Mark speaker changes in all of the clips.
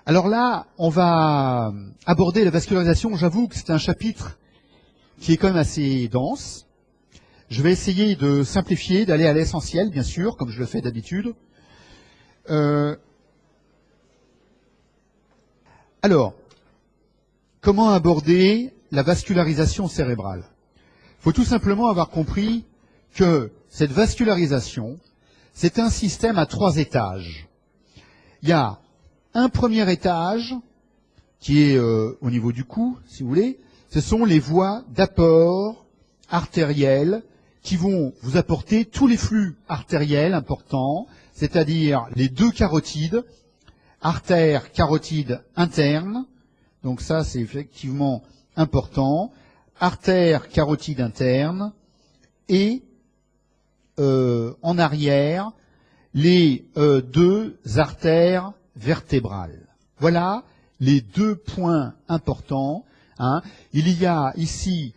Speaker 1: Alors là, on va aborder la vascularisation. J'avoue que c'est un chapitre qui est quand même assez dense. Je vais essayer de simplifier, d'aller à l'essentiel, bien sûr, comme je le fais d'habitude. Alors, comment aborder la vascularisation cérébrale? Il faut tout simplement avoir compris que cette vascularisation, c'est un système à 3 étages. Il y a un premier étage qui est au niveau du cou, si vous voulez. Ce sont les voies d'apport artérielles qui vont vous apporter tous les flux artériels importants, c'est-à-dire les 2 carotides, artère carotide interne, donc ça c'est effectivement important, artère carotide interne, et en arrière, les 2 artères vertébrales. Voilà les 2 points importants. Il y a ici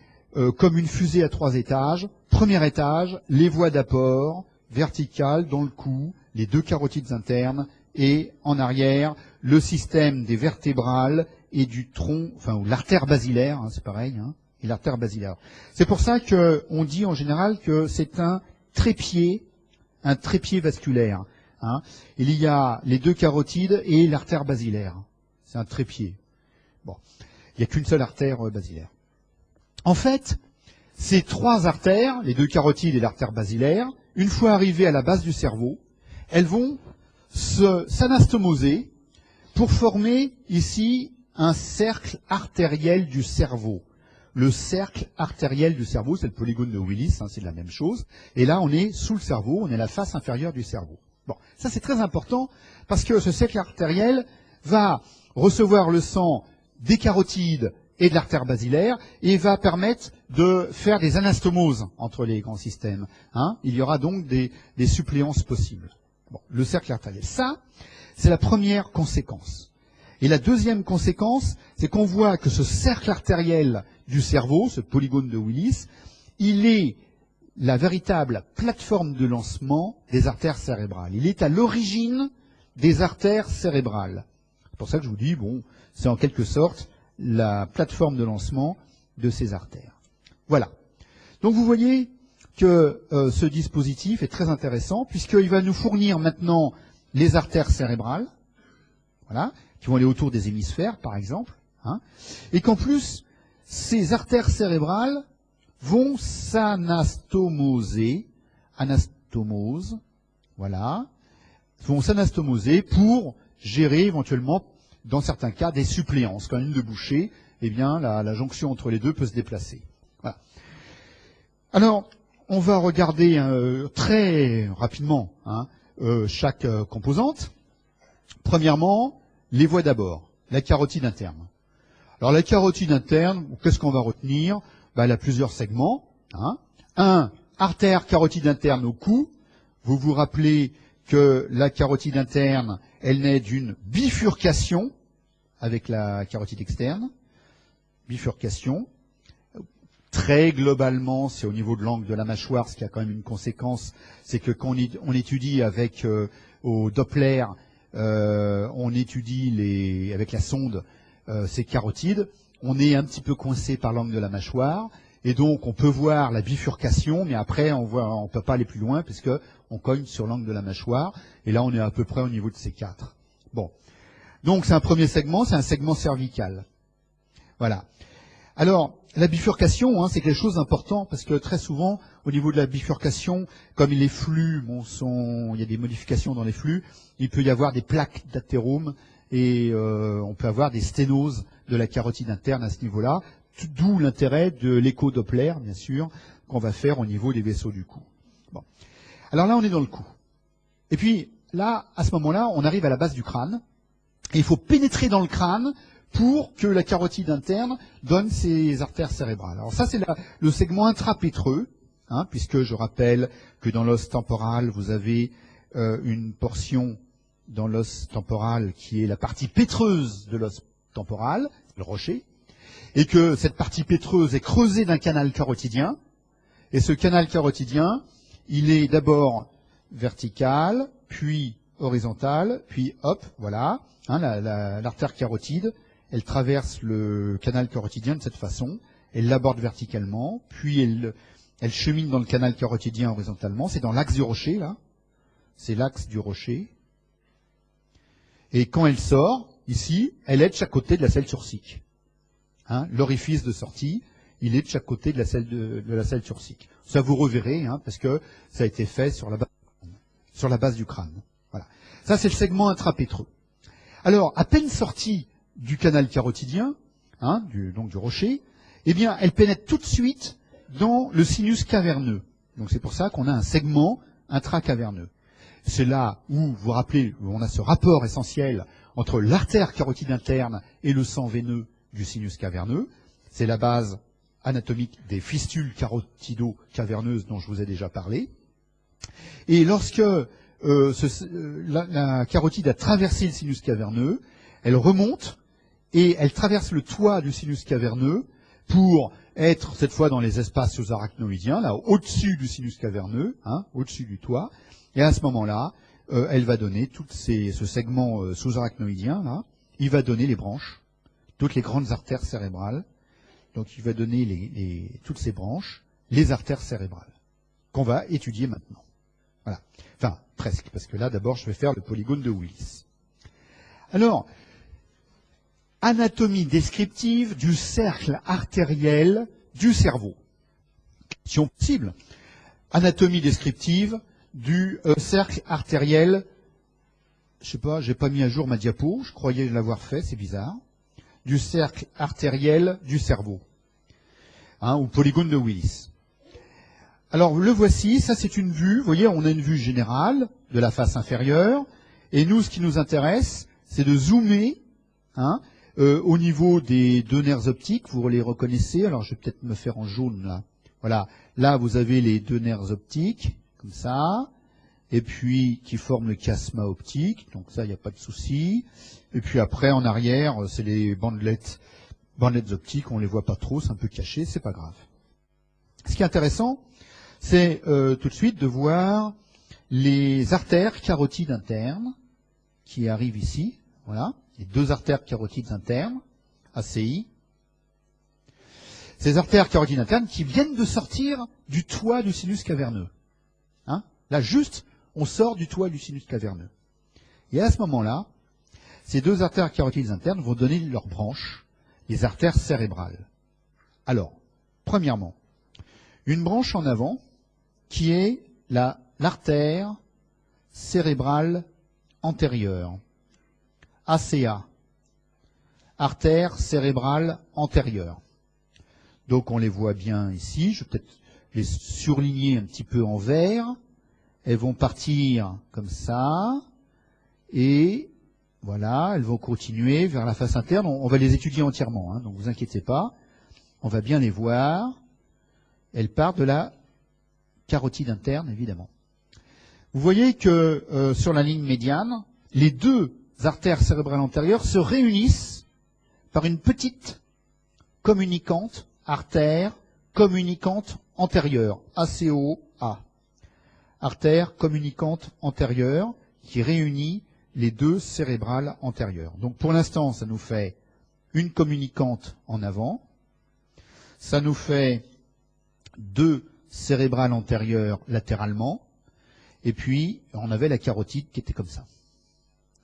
Speaker 1: comme une fusée à 3 étages. Premier étage, les voies d'apport verticales dans le cou, les 2 carotides internes, et en arrière, le système des vertébrales et du tronc, enfin, ou l'artère basilaire, c'est pareil, et l'artère basilaire. C'est pour ça qu'on dit en général que c'est un trépied vasculaire. Il y a les 2 carotides et l'artère basilaire. C'est un trépied. Bon, il n'y a qu'une seule artère basilaire. En fait, ces 3 artères, les 2 carotides et l'artère basilaire, une fois arrivées à la base du cerveau, elles vont s'anastomoser pour former ici un cercle artériel du cerveau. Le cercle artériel du cerveau, c'est le polygone de Willis, c'est la même chose. Et là, on est sous le cerveau, on est la face inférieure du cerveau. Bon, ça c'est très important parce que ce cercle artériel va recevoir le sang des carotides et de l'artère basilaire et va permettre de faire des anastomoses entre les grands systèmes. Il y aura donc des suppléances possibles. Bon, le cercle artériel, ça, c'est la première conséquence. Et la deuxième conséquence, c'est qu'on voit que ce cercle artériel du cerveau, ce polygone de Willis, il est la véritable plateforme de lancement des artères cérébrales. Il est à l'origine des artères cérébrales. C'est pour ça que je vous dis, bon, c'est en quelque sorte la plateforme de lancement de ces artères. Voilà. Donc vous voyez que ce dispositif est très intéressant puisqu'il va nous fournir maintenant les artères cérébrales, voilà, qui vont aller autour des hémisphères, par exemple, et qu'en plus, ces artères cérébrales vont s'anastomoser, voilà, vont s'anastomoser pour gérer éventuellement, dans certains cas, des suppléances. Quand une de bouchée, eh bien, la jonction entre les deux peut se déplacer. Voilà. Alors, on va regarder très rapidement chaque composante. Premièrement, les voies d'abord, la carotide interne. Alors la carotide interne, qu'est-ce qu'on va retenir? Elle a plusieurs segments. Un, artère carotide interne au cou. Vous vous rappelez que la carotide interne, elle naît d'une bifurcation avec la carotide externe. Bifurcation. Très globalement, c'est au niveau de l'angle de la mâchoire, ce qui a quand même une conséquence, c'est que quand on étudie avec au Doppler, on étudie avec la sonde ces carotides, on est un petit peu coincé par l'angle de la mâchoire, et donc on peut voir la bifurcation, mais après on peut pas aller plus loin puisque on cogne sur l'angle de la mâchoire, et là on est à peu près au niveau de ces 4. Bon, donc c'est un premier segment, c'est un segment cervical. Voilà. Alors, la bifurcation, c'est quelque chose d'important parce que très souvent, au niveau de la bifurcation, comme les flux, il y a des modifications dans les flux, il peut y avoir des plaques d'athérome et on peut avoir des sténoses de la carotide interne à ce niveau-là, d'où l'intérêt de l'écho-Doppler, bien sûr, qu'on va faire au niveau des vaisseaux du cou. Bon. Alors là, on est dans le cou. Et puis là, à ce moment-là, on arrive à la base du crâne et il faut pénétrer dans le crâne pour que la carotide interne donne ses artères cérébrales. Alors ça, c'est le segment intrapétreux, puisque je rappelle que dans l'os temporal, vous avez une portion dans l'os temporal qui est la partie pétreuse de l'os temporal, le rocher, et que cette partie pétreuse est creusée d'un canal carotidien, et ce canal carotidien, il est d'abord vertical, puis horizontale, puis hop, voilà, hein, l'artère carotide, elle traverse le canal carotidien de cette façon, elle l'aborde verticalement, puis elle chemine dans le canal carotidien horizontalement, c'est dans l'axe du rocher, là, c'est l'axe du rocher, et quand elle sort, ici, elle est de chaque côté de la selle turcique. Hein, l'orifice de sortie, il est de chaque côté de la selle turcique. Ça vous reverrez, hein, parce que ça a été fait sur la base du crâne. Voilà. Ça, c'est le segment intrapétreux. Alors, à peine sortie du canal carotidien, hein, donc du rocher, eh bien, elle pénètre tout de suite dans le sinus caverneux. Donc, c'est pour ça qu'on a un segment intracaverneux. C'est là où, vous vous rappelez, où on a ce rapport essentiel entre l'artère carotide interne et le sang veineux du sinus caverneux. C'est la base anatomique des fistules carotido-caverneuses dont je vous ai déjà parlé. Et lorsque la carotide a traversé le sinus caverneux, elle remonte et elle traverse le toit du sinus caverneux pour être cette fois dans les espaces sous-arachnoïdiens, là au-dessus du sinus caverneux, hein, au-dessus du toit. Et à ce moment-là, elle va donner ce segment sous-arachnoïdien, là, il va donner les branches, toutes les grandes artères cérébrales. Donc il va donner toutes ces branches, les artères cérébrales, qu'on va étudier maintenant. Voilà. Enfin, presque, parce que là, d'abord, je vais faire le polygone de Willis. Alors, anatomie descriptive du cercle artériel du cerveau. Question possible. Anatomie descriptive du cercle artériel. Je sais pas, j'ai pas mis à jour ma diapo, je croyais l'avoir fait, c'est bizarre. Du cercle artériel du cerveau, hein, ou polygone de Willis. Alors le voici, ça c'est une vue, vous voyez, on a une vue générale de la face inférieure, et nous ce qui nous intéresse, c'est de zoomer, hein, au niveau des deux nerfs optiques, vous les reconnaissez, alors je vais peut-être me faire en jaune là. Voilà, là vous avez les deux nerfs optiques, comme ça, et puis qui forment le chiasma optique, donc ça il n'y a pas de souci. Et puis après en arrière, c'est les bandelettes optiques, on les voit pas trop, c'est un peu caché, c'est pas grave. Ce qui est intéressant, c'est tout de suite de voir les artères carotides internes qui arrivent ici, voilà, les deux artères carotides internes, ACI. Ces artères carotides internes qui viennent de sortir du toit du sinus caverneux. Hein, là juste, on sort du toit du sinus caverneux. Et à ce moment-là, ces deux artères carotides internes vont donner leurs branches, les artères cérébrales. Alors, premièrement, une branche en avant qui est l'artère cérébrale antérieure, ACA, artère cérébrale antérieure. Donc on les voit bien ici, je vais peut-être les surligner un petit peu en vert. Elles vont partir comme ça, et voilà, elles vont continuer vers la face interne. On va les étudier entièrement, hein, donc vous inquiétez pas. On va bien les voir. Elles partent de la carotide interne, évidemment. Vous voyez que sur la ligne médiane, les deux artères cérébrales antérieures se réunissent par une petite communicante, artère communicante antérieure, ACOA. Artère communicante antérieure qui réunit les deux cérébrales antérieures. Donc pour l'instant, ça nous fait une communicante en avant, ça nous fait deux cérébrales antérieures latéralement, et puis on avait la carotide qui était comme ça.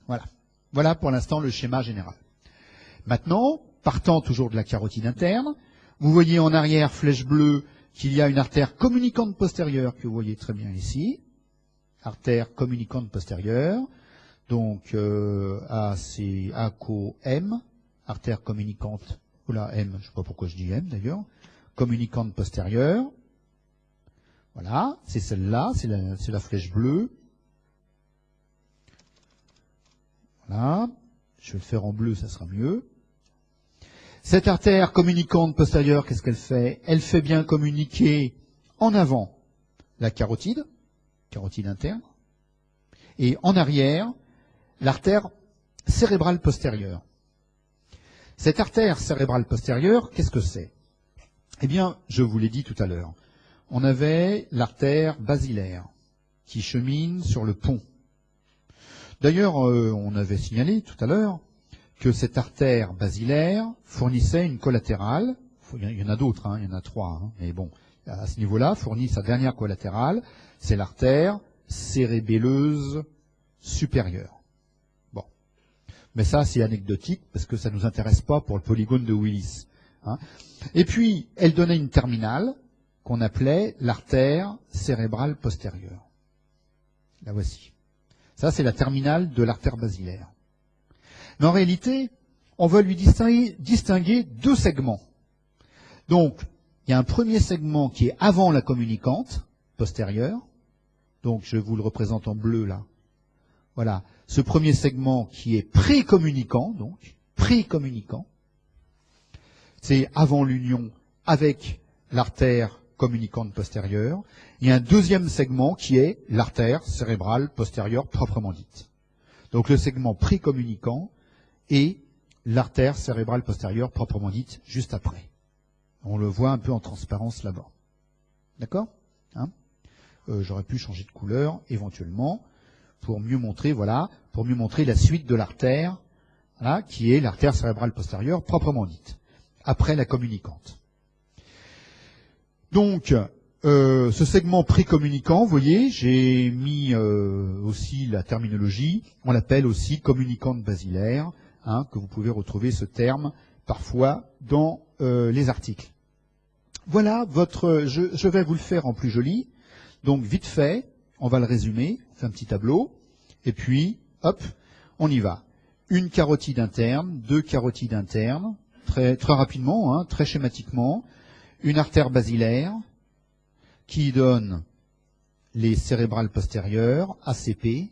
Speaker 1: Voilà. Voilà pour l'instant le schéma général. Maintenant, partant toujours de la carotide interne, vous voyez en arrière, flèche bleue, qu'il y a une artère communicante postérieure que vous voyez très bien ici. Artère communicante postérieure. Donc A, c'est ACO-M, artère communicante, oula, M, je ne sais pas pourquoi je dis M d'ailleurs, communicante postérieure. Voilà, c'est celle-là, c'est la flèche bleue. Voilà, je vais le faire en bleu, ça sera mieux. Cette artère communicante postérieure, qu'est-ce qu'elle fait? Elle fait bien communiquer en avant la carotide interne, et en arrière, l'artère cérébrale postérieure. Cette artère cérébrale postérieure, qu'est-ce que c'est? Eh bien, je vous l'ai dit tout à l'heure, on avait l'artère basilaire qui chemine sur le pont. D'ailleurs, on avait signalé tout à l'heure que cette artère basilaire fournissait une collatérale. Il y en a d'autres, hein, il y en a 3, hein, mais bon, à ce niveau-là, fournit sa dernière collatérale, c'est l'artère cérébelleuse supérieure. Bon. Mais ça, c'est anecdotique, parce que ça ne nous intéresse pas pour le polygone de Willis. Hein. Et puis, elle donnait une terminale qu'on appelait l'artère cérébrale postérieure. La voici. Ça, c'est la terminale de l'artère basilaire. Mais en réalité, on va lui distinguer 2 segments. Donc, il y a un premier segment qui est avant la communicante postérieure. Donc, je vous le représente en bleu là. Voilà. Ce premier segment qui est précommunicant, donc, précommunicant. C'est avant l'union avec l'artère communicante postérieure. Il y a un deuxième segment qui est l'artère cérébrale postérieure proprement dite. Donc, le segment précommunicant et l'artère cérébrale postérieure proprement dite juste après. On le voit un peu en transparence là-bas. D'accord, hein? J'aurais pu changer de couleur éventuellement pour mieux montrer, voilà, pour mieux montrer la suite de l'artère, voilà, qui est l'artère cérébrale postérieure proprement dite, après la communicante. Donc, ce segment précommunicant, vous voyez, j'ai mis aussi la terminologie, on l'appelle aussi communicante basilaire, hein, que vous pouvez retrouver ce terme parfois dans les articles. Voilà votre, je vais vous le faire en plus joli. Donc vite fait, on va le résumer, on fait un petit tableau, et puis hop, on y va. Une carotide interne, 2 carotides internes, très rapidement, hein, très schématiquement, une artère basilaire qui donne les cérébrales postérieures, ACP,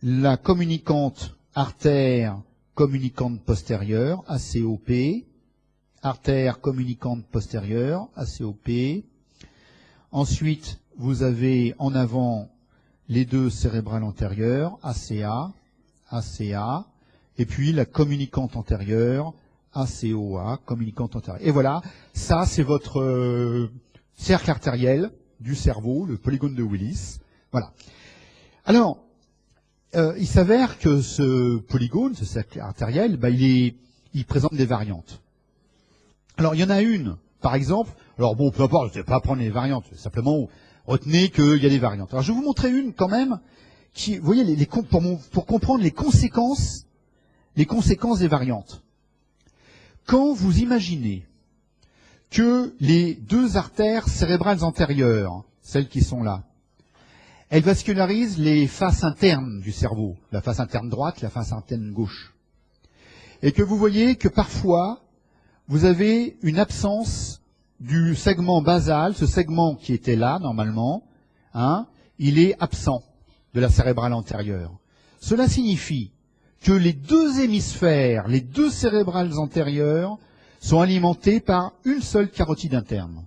Speaker 1: la communicante artère communicante postérieure, ACOP, artère communicante postérieure, ACOP. Ensuite, vous avez en avant les 2 cérébrales antérieures, ACA, et puis la communicante antérieure, ACOA, communicante antérieure. Et voilà, ça c'est votre cercle artériel du cerveau, le polygone de Willis. Voilà. Alors, il s'avère que ce polygone, ce cercle artériel, il présente des variantes. Alors, il y en a une, par exemple, alors bon, peu importe, je ne vais pas prendre les variantes, simplement retenez qu'il y a des variantes. Alors, je vais vous montrer une quand même, qui, vous voyez, pour comprendre les conséquences des variantes. Quand vous imaginez que les 2 artères cérébrales antérieures, celles qui sont là, elles vascularisent les faces internes du cerveau, la face interne droite, la face interne gauche. Et que vous voyez que parfois, vous avez une absence du segment basal, ce segment qui était là normalement, hein, il est absent de la cérébrale antérieure. Cela signifie que les 2 hémisphères, les 2 cérébrales antérieures, sont alimentés par une seule carotide interne.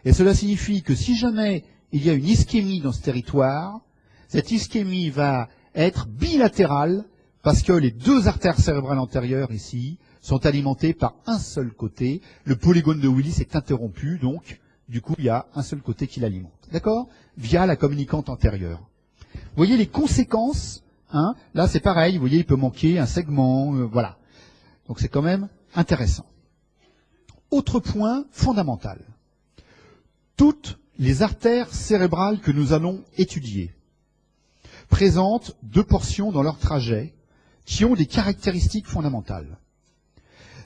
Speaker 1: Et cela signifie que si jamais il y a une ischémie dans ce territoire, cette ischémie va être bilatérale parce que les 2 artères cérébrales antérieures ici sont alimentées par un seul côté. Le polygone de Willis est interrompu, donc du coup il y a un seul côté qui l'alimente. D'accord? Via la communicante antérieure. Vous voyez les conséquences, hein? Là c'est pareil, vous voyez il peut manquer un segment, voilà. Donc c'est quand même intéressant. Autre point fondamental. Toutes les artères cérébrales que nous allons étudier présentent 2 portions dans leur trajet qui ont des caractéristiques fondamentales.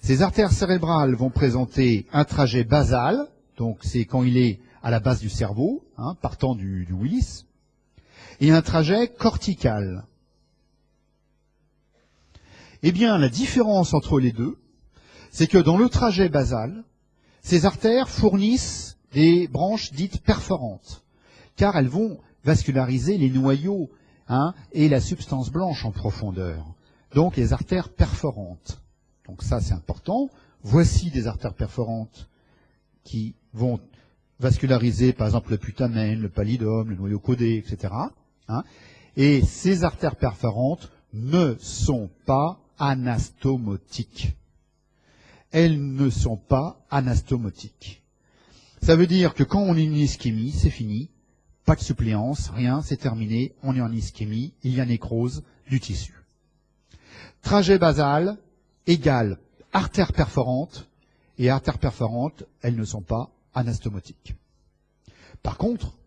Speaker 1: Ces artères cérébrales vont présenter un trajet basal, donc c'est quand il est à la base du cerveau, hein, partant du Willis, et un trajet cortical. Eh bien, la différence entre les deux, c'est que dans le trajet basal, ces artères fournissent des branches dites perforantes, car elles vont vasculariser les noyaux, hein, et la substance blanche en profondeur. Donc les artères perforantes. Donc ça c'est important. Voici des artères perforantes qui vont vasculariser par exemple le putamen, le pallidum, le noyau caudé, etc. Hein. Et ces artères perforantes ne sont pas anastomotiques. Elles ne sont pas anastomotiques. Ça veut dire que quand on a une ischémie, c'est fini. pas de suppléance, rien, c'est terminé, on est en ischémie, il y a nécrose du tissu. Trajet basal égale artère perforante, et artères perforantes, elles ne sont pas anastomotiques. Par contre,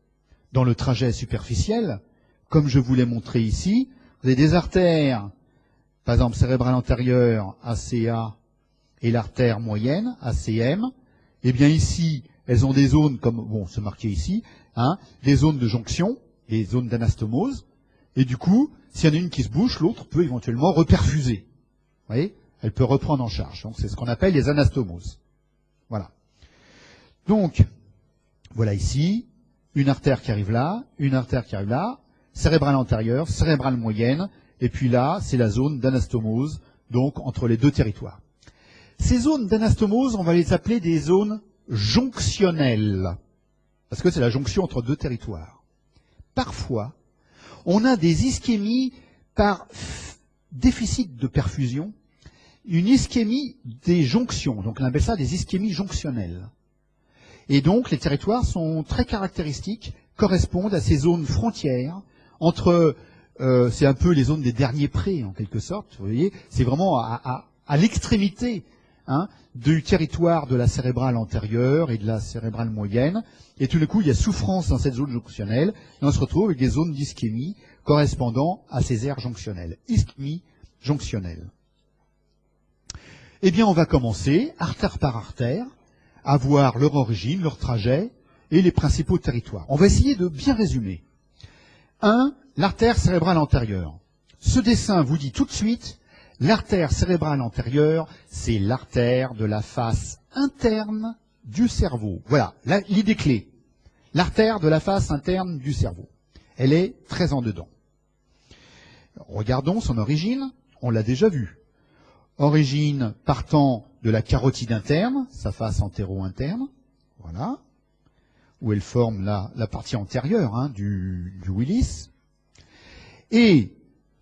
Speaker 1: dans le trajet superficiel, comme je vous l'ai montré ici, vous avez des artères, par exemple cérébrale antérieure, ACA, et l'artère moyenne, ACM. Eh bien ici, elles ont des zones, comme bon, c'est marqué ici, hein, des zones de jonction, des zones d'anastomose, et du coup, s'il y en a une qui se bouche, l'autre peut éventuellement reperfuser. Vous voyez, elle peut reprendre en charge. Donc c'est ce qu'on appelle les anastomoses. Voilà. Donc, voilà ici, une artère qui arrive là, une artère qui arrive là, cérébrale antérieure, cérébrale moyenne, et puis là, c'est la zone d'anastomose, donc entre les deux territoires. Ces zones d'anastomose, on va les appeler des zones jonctionnelles, parce que c'est la jonction entre deux territoires. Parfois, on a des ischémies par déficit de perfusion, une ischémie des jonctions, donc on appelle ça des ischémies jonctionnelles. Et donc les territoires sont très caractéristiques, correspondent à ces zones frontières entre, c'est un peu les zones des derniers prés en quelque sorte, vous voyez, c'est vraiment à l'extrémité hein, du territoire de la cérébrale antérieure et de la cérébrale moyenne, et tout d'un coup il y a souffrance dans cette zone jonctionnelle, et on se retrouve avec des zones d'ischémie correspondant à ces aires jonctionnelles, ischémie jonctionnelle. Eh bien, on va commencer, artère par artère, à voir leur origine, leur trajet et les principaux territoires. On va essayer de bien résumer. 1. L'artère cérébrale antérieure. Ce dessin vous dit tout de suite, l'artère cérébrale antérieure, c'est l'artère de la face interne du cerveau. Voilà, l'idée clé. L'artère de la face interne du cerveau. Elle est très en dedans. Regardons son origine, on l'a déjà vu. Origine partant de la carotide interne, sa face antéro-interne, voilà, où elle forme la partie antérieure hein, du Willis. Et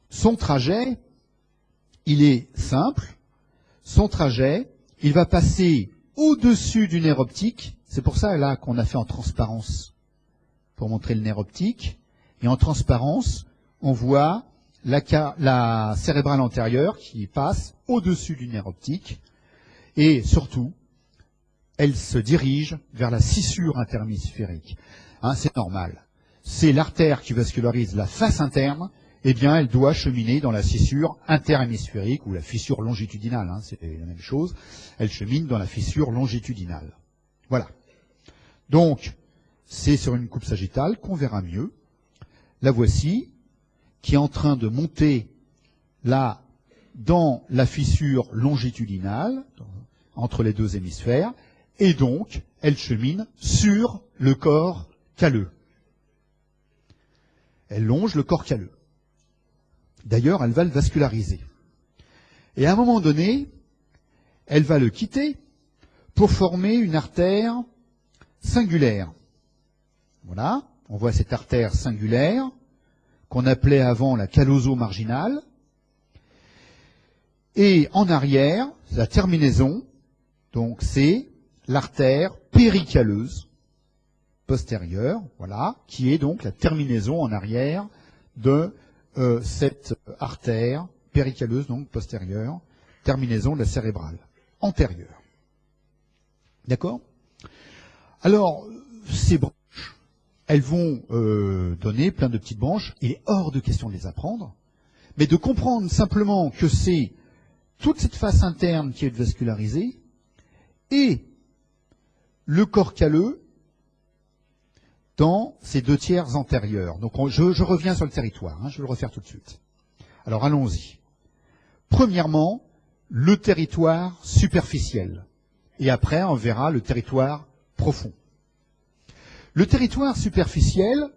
Speaker 1: son trajet, il est simple. Son trajet, il va passer au-dessus du nerf optique. C'est pour ça là qu'on a fait en transparence, pour montrer le nerf optique. Et en transparence, on voit la cérébrale antérieure qui passe au-dessus du nerf optique et surtout, elle se dirige vers la scissure interhémisphérique. Hein, c'est normal. C'est l'artère qui vascularise la face interne, eh bien elle doit cheminer dans la scissure interhémisphérique ou la fissure longitudinale, hein, c'est la même chose. Elle chemine dans la fissure longitudinale. Voilà. Donc, c'est sur une coupe sagittale qu'on verra mieux. La voici, qui est en train de monter là dans la fissure longitudinale entre les deux hémisphères, et donc elle chemine sur le corps calleux. Elle longe le corps calleux. D'ailleurs, elle va le vasculariser. Et à un moment donné, elle va le quitter pour former une artère singulaire. Voilà, on voit cette artère singulaire qu'on appelait avant la calloso-marginale. Et en arrière, la terminaison, donc c'est l'artère péricalleuse postérieure, voilà, qui est donc la terminaison en arrière de cette artère péricalleuse, donc postérieure, terminaison de la cérébrale, antérieure. D'accord? Alors, ces branches, elles vont donner plein de petites branches. Il est hors de question de les apprendre, mais de comprendre simplement que c'est toute cette face interne qui est vascularisée et le corps calleux dans ses deux tiers antérieurs. Donc je reviens sur le territoire, hein, je vais le refaire tout de suite. Alors allons-y. Premièrement, le territoire superficiel. Et après, on verra le territoire profond. Le territoire superficiel,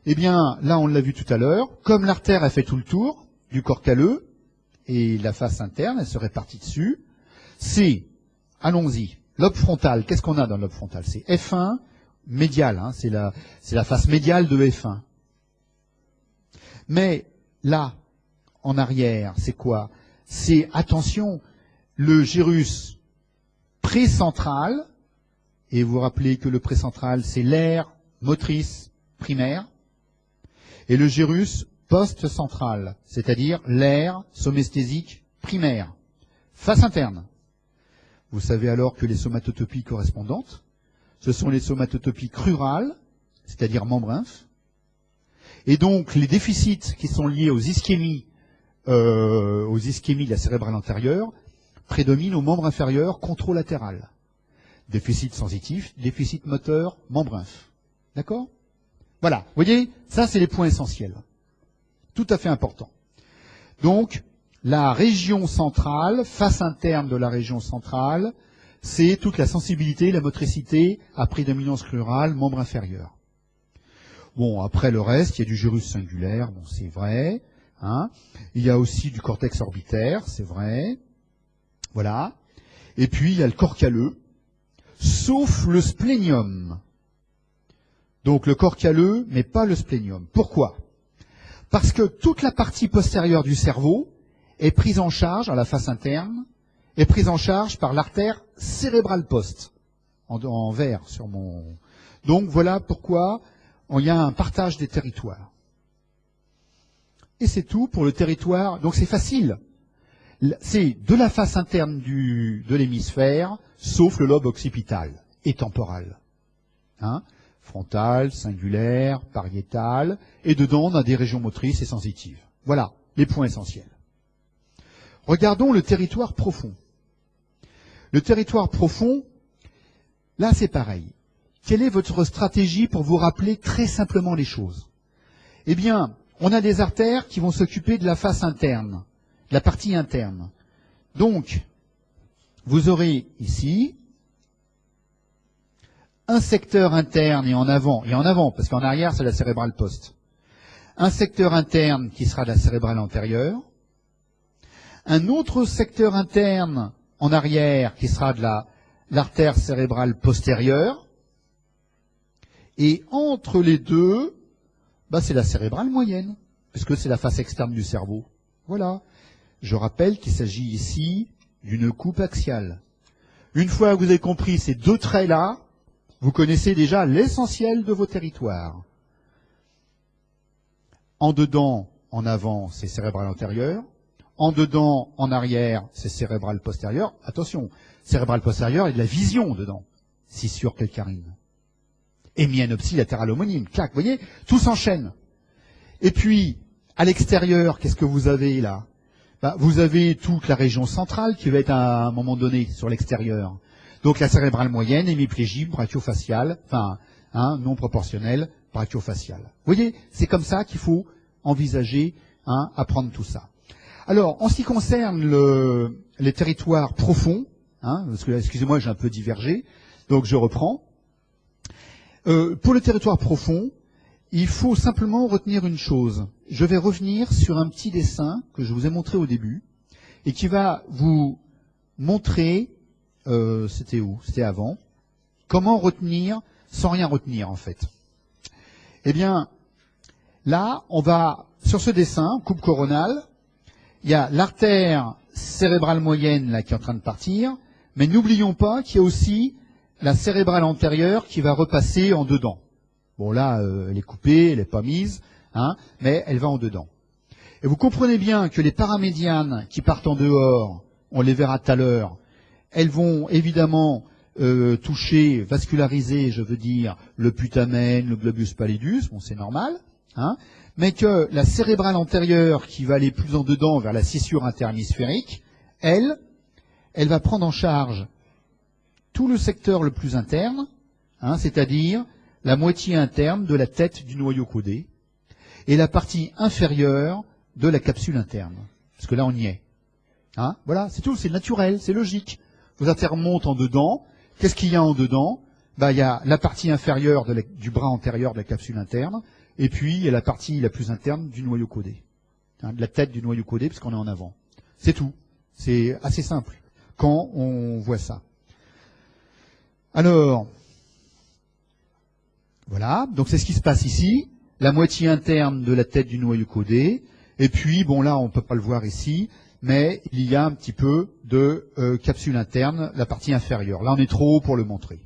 Speaker 1: eh bien, là on l'a vu tout à l'heure, comme l'artère a fait tout le tour du corps calleux, et la face interne, elle se répartit dessus, c'est, allons-y, lobe frontal, qu'est-ce qu'on a dans le lobe frontal? C'est F1 médial, hein, c'est la face médiale de F1. Mais là, en arrière, c'est quoi? C'est, attention, le gyrus précentral, et vous vous rappelez que le précentral, c'est l'aire motrice primaire, et le gyrus post-central, c'est-à-dire l'aire somesthésique primaire, face interne. Vous savez alors que les somatotopies correspondantes, ce sont les somatotopies crurales, c'est-à-dire membre inf, et donc les déficits qui sont liés aux ischémies de la cérébrale antérieure prédominent aux membres inférieurs contralatéral. Déficit sensitif, déficit moteur, membre inf. D'accord? Voilà, vous voyez, ça c'est les points essentiels. Tout à fait important. Donc, la région centrale, face interne de la région centrale, c'est toute la sensibilité, la motricité à prédominance crurale, membre inférieur. Bon, après le reste, il y a du gyrus singulaire, bon, c'est vrai. Hein. Il y a aussi du cortex orbitaire, c'est vrai. Voilà. Et puis, il y a le corps calleux, sauf le splénium. Donc, le corps calleux, mais pas le splénium. Pourquoi? Parce que toute la partie postérieure du cerveau est prise en charge, à la face interne, est prise en charge par l'artère cérébrale post, en vert sur mon... Donc, voilà pourquoi il y a un partage des territoires. Et c'est tout pour le territoire. Donc c'est facile. C'est de la face interne de l'hémisphère, sauf le lobe occipital et temporal. Hein, frontal, singulaire, pariétal. Et dedans, on a des régions motrices et sensitives. Voilà les points essentiels. Regardons le territoire profond. Le territoire profond, là c'est pareil. Quelle est votre stratégie pour vous rappeler très simplement les choses? Eh bien, on a des artères qui vont s'occuper de la face interne, de la partie interne. Donc, vous aurez ici un secteur interne et en avant, parce qu'en arrière c'est la cérébrale post. Un secteur interne qui sera de la cérébrale antérieure, un autre secteur interne en arrière qui sera de l'artère cérébrale postérieure, et entre les deux, c'est la cérébrale moyenne, puisque c'est la face externe du cerveau. Voilà. Je rappelle qu'il s'agit ici d'une coupe axiale. Une fois que vous avez compris ces deux traits-là, vous connaissez déjà l'essentiel de vos territoires. En dedans, en avant, c'est cérébral antérieur. En dedans, en arrière, c'est cérébral postérieur. Attention, cérébral postérieur, il y a de la vision dedans. Scissure calcarine. Hémianopsie latérale homonyme. Clac, vous voyez, tout s'enchaîne. Et puis, à l'extérieur, qu'est-ce que vous avez là? Vous avez toute la région centrale qui va être à un moment donné sur l'extérieur. Donc la cérébrale moyenne, hémiplégie, brachiofaciale, non proportionnelle, brachiofaciale. Vous voyez, c'est comme ça qu'il faut envisager, apprendre tout ça. Alors, en ce qui concerne les territoires profonds, parce que, excusez-moi, j'ai un peu divergé, donc je reprends. Pour le territoire profond, il faut simplement retenir une chose. Je vais revenir sur un petit dessin que je vous ai montré au début et qui va vous montrer, c'était où? C'était avant, comment retenir sans rien retenir en fait. Eh bien, là, on va, sur ce dessin, coupe coronale, il y a l'artère cérébrale moyenne là qui est en train de partir, mais n'oublions pas qu'il y a aussi la cérébrale antérieure qui va repasser en dedans. Bon là, elle est coupée, elle n'est pas mise, mais elle va en dedans. Et vous comprenez bien que les paramédianes qui partent en dehors, on les verra tout à l'heure, elles vont évidemment toucher, vasculariser, je veux dire, le putamen, le globus pallidus, bon c'est normal, mais que la cérébrale antérieure qui va aller plus en dedans vers la scissure interhémisphérique, elle va prendre en charge tout le secteur le plus interne, c'est-à-dire la moitié interne de la tête du noyau caudé et la partie inférieure de la capsule interne. Parce que là, on y est. Voilà, c'est tout, c'est naturel, c'est logique. Vos artères montent en dedans. Qu'est-ce qu'il y a en dedans? Il y a la partie inférieure du bras antérieur de la capsule interne et puis il y a la partie la plus interne du noyau caudé. De la tête du noyau caudé, parce qu'on est en avant. C'est tout. C'est assez simple quand on voit ça. Alors, voilà, donc c'est ce qui se passe ici, la moitié interne de la tête du noyau caudé, et puis, bon là on ne peut pas le voir ici, mais il y a un petit peu de capsule interne, la partie inférieure. Là on est trop haut pour le montrer.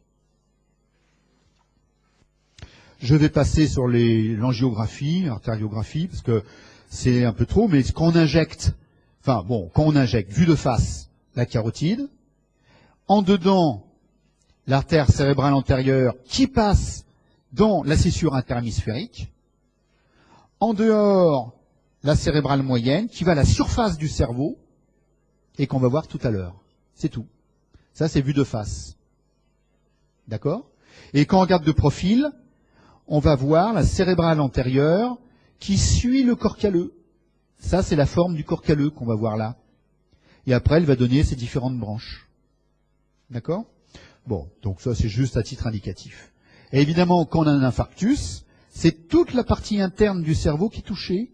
Speaker 1: Je vais passer sur l'angiographie, l'artériographie, parce que c'est un peu trop, mais quand on injecte, quand on injecte, vue de face, la carotide, en dedans, l'artère cérébrale antérieure qui passe dans la scissure interhémisphérique, en dehors, la cérébrale moyenne qui va à la surface du cerveau et qu'on va voir tout à l'heure. C'est tout. Ça, c'est vue de face. D'accord? Et quand on regarde de profil, on va voir la cérébrale antérieure qui suit le corps calleux. Ça, c'est la forme du corps calleux qu'on va voir là. Et après, elle va donner ses différentes branches. D'accord? Bon, donc ça, c'est juste à titre indicatif. Et évidemment, quand on a un infarctus, c'est toute la partie interne du cerveau qui est touchée,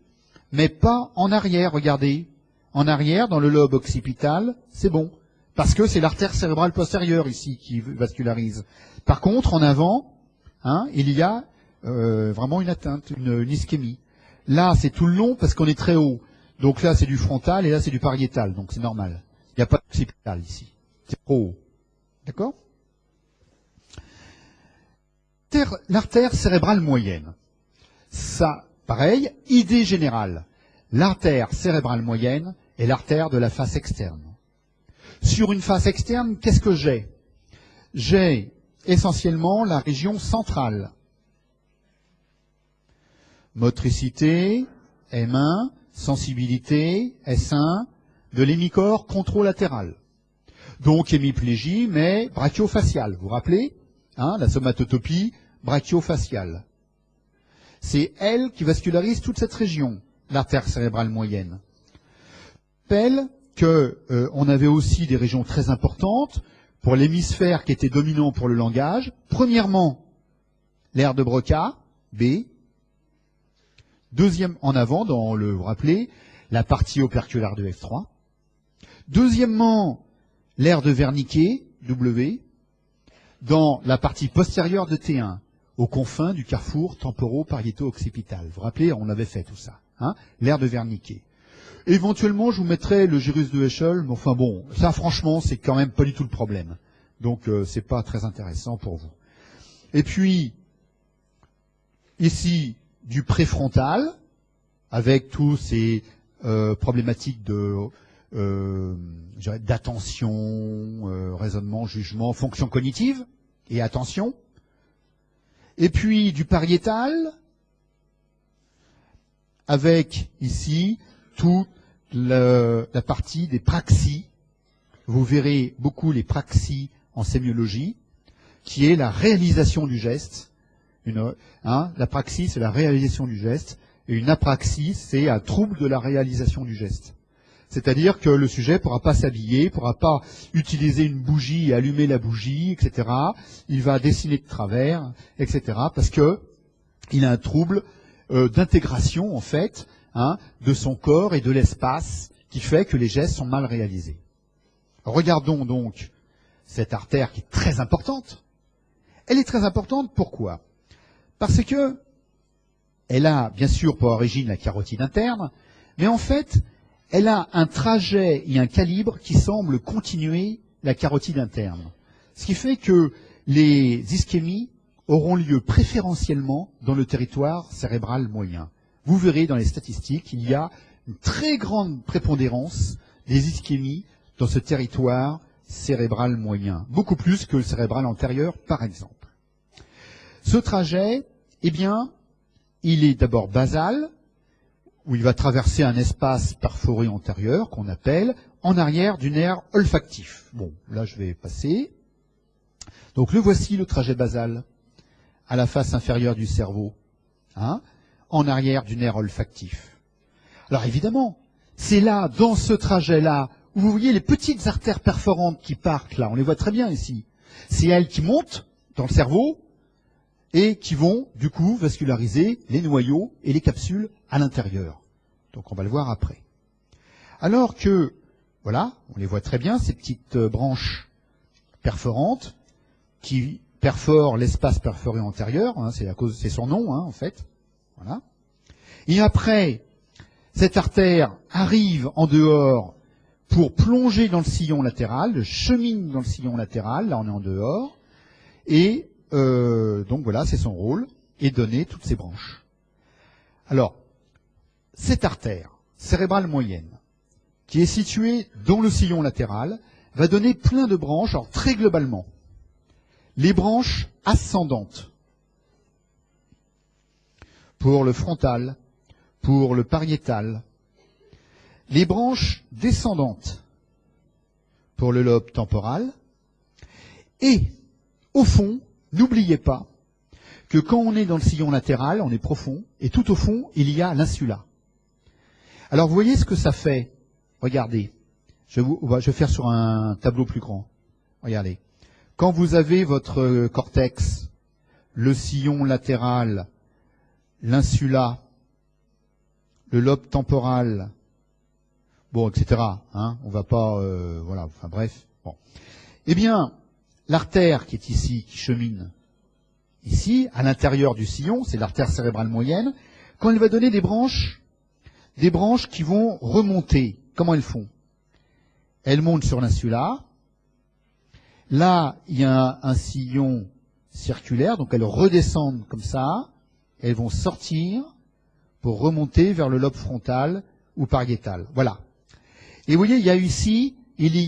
Speaker 1: mais pas en arrière, regardez. En arrière, dans le lobe occipital, c'est bon. Parce que c'est l'artère cérébrale postérieure ici qui vascularise. Par contre, en avant, il y a vraiment une atteinte, une ischémie. Là, c'est tout le long parce qu'on est très haut. Donc là, c'est du frontal et là, c'est du pariétal. Donc c'est normal. Il n'y a pas d'occipital ici. C'est trop haut. D'accord? L'artère cérébrale moyenne. Ça, pareil, idée générale. L'artère cérébrale moyenne est l'artère de la face externe. Sur une face externe, qu'est-ce que j'ai? J'ai essentiellement la région centrale. Motricité, M1, sensibilité, S1, de l'hémicorps controlatéral. Donc hémiplégie, mais brachiofaciale. Vous vous rappelez, la somatotopie brachiofaciale. C'est elle qui vascularise toute cette région, l'artère cérébrale moyenne. Je rappelle qu'on avait aussi des régions très importantes pour l'hémisphère qui était dominant pour le langage. Premièrement, l'aire de Broca, B. Deuxième, en avant, vous vous rappelez, la partie operculaire de F3. Deuxièmement, l'aire de Wernicke, W, dans la partie postérieure de T1, aux confins du carrefour temporo-pariéto-occipital. Vous vous rappelez, on avait fait tout ça, l'aire de Wernicke. Éventuellement, je vous mettrai le gyrus de Heschel, mais enfin bon, ça franchement, c'est quand même pas du tout le problème. Donc, c'est pas très intéressant pour vous. Et puis, ici, du préfrontal, avec tous ces problématiques d'attention, raisonnement, jugement, fonction cognitive et attention. Et puis du pariétal, avec ici toute la partie des praxies. Vous verrez beaucoup les praxies en sémiologie, qui est la réalisation du geste. La praxie, c'est la réalisation du geste, et une apraxie, c'est un trouble de la réalisation du geste. C'est-à-dire que le sujet ne pourra pas s'habiller, ne pourra pas utiliser une bougie et allumer la bougie, etc. Il va dessiner de travers, etc. Parce que il a un trouble d'intégration, en fait, de son corps et de l'espace, qui fait que les gestes sont mal réalisés. Regardons donc cette artère qui est très importante. Elle est très importante, pourquoi? Parce que elle a, bien sûr, pour origine la carotide interne, mais en fait, elle a un trajet et un calibre qui semble continuer la carotide interne. Ce qui fait que les ischémies auront lieu préférentiellement dans le territoire cérébral moyen. Vous verrez dans les statistiques qu'il y a une très grande prépondérance des ischémies dans ce territoire cérébral moyen, beaucoup plus que le cérébral antérieur, par exemple. Ce trajet, eh bien, il est d'abord basal, où il va traverser un espace perforé antérieur, qu'on appelle en arrière du nerf olfactif. Bon, là je vais passer. Donc le voici, le trajet basal, à la face inférieure du cerveau, en arrière du nerf olfactif. Alors évidemment, c'est là, dans ce trajet-là, où vous voyez les petites artères perforantes qui partent là, on les voit très bien ici. C'est elles qui montent dans le cerveau et qui vont, du coup, vasculariser les noyaux et les capsules à l'intérieur. Donc on va le voir après. Alors que, voilà, on les voit très bien, ces petites branches perforantes qui perforent l'espace perforé antérieur, c'est son nom, en fait. Voilà. Et après, cette artère arrive en dehors pour plonger dans le sillon latéral, chemine dans le sillon latéral, là on est en dehors, et donc voilà, c'est son rôle. et donner toutes ces branches. Alors, cette artère cérébrale moyenne, qui est située dans le sillon latéral, va donner plein de branches, alors très globalement. Les branches ascendantes, pour le frontal, pour le pariétal. Les branches descendantes, pour le lobe temporal. Et, au fond, n'oubliez pas que quand on est dans le sillon latéral, on est profond, et tout au fond, il y a l'insula. Alors, vous voyez ce que ça fait? Regardez. Je vais faire sur un tableau plus grand. Regardez. Quand vous avez votre cortex, le sillon latéral, l'insula, le lobe temporal, bon, etc. Hein, on va pas, voilà, enfin bref. Bon. Eh bien, l'artère qui est ici, qui chemine ici, à l'intérieur du sillon, c'est l'artère cérébrale moyenne, quand elle va donner des branches qui vont remonter. Comment elles font? Elles montent sur l'insula. Là, il y a un sillon circulaire, donc elles redescendent comme ça. Elles vont sortir pour remonter vers le lobe frontal ou pariétal. Voilà. Et vous voyez, il y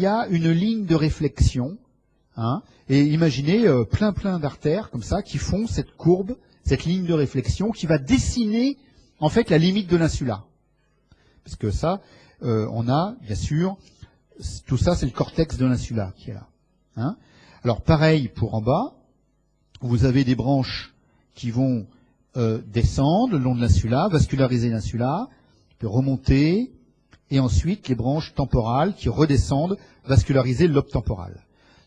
Speaker 1: a une ligne de réflexion. Hein, et imaginez plein d'artères comme ça qui font cette courbe, cette ligne de réflexion qui va dessiner en fait la limite de l'insula. Parce que ça, on a bien sûr, tout ça c'est le cortex de l'insula qui est là. Hein. Alors pareil pour en bas, vous avez des branches qui vont descendre le long de l'insula, vasculariser l'insula, puis remonter, et ensuite les branches temporales qui redescendent, vasculariser le lobe temporal.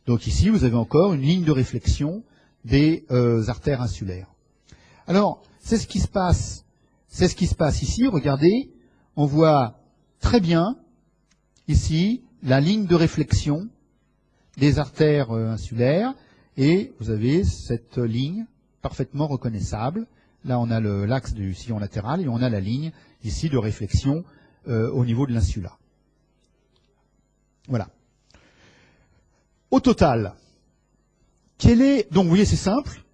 Speaker 1: Donc ici, vous avez encore une ligne de réflexion des artères insulaires. Alors, c'est ce qui se passe. C'est ce qui se passe ici. Regardez, on voit très bien ici la ligne de réflexion des artères insulaires, et vous avez cette ligne parfaitement reconnaissable. Là, on a l'axe du sillon latéral et on a la ligne ici de réflexion au niveau de l'insula. Voilà. Au total, donc vous voyez, c'est simple,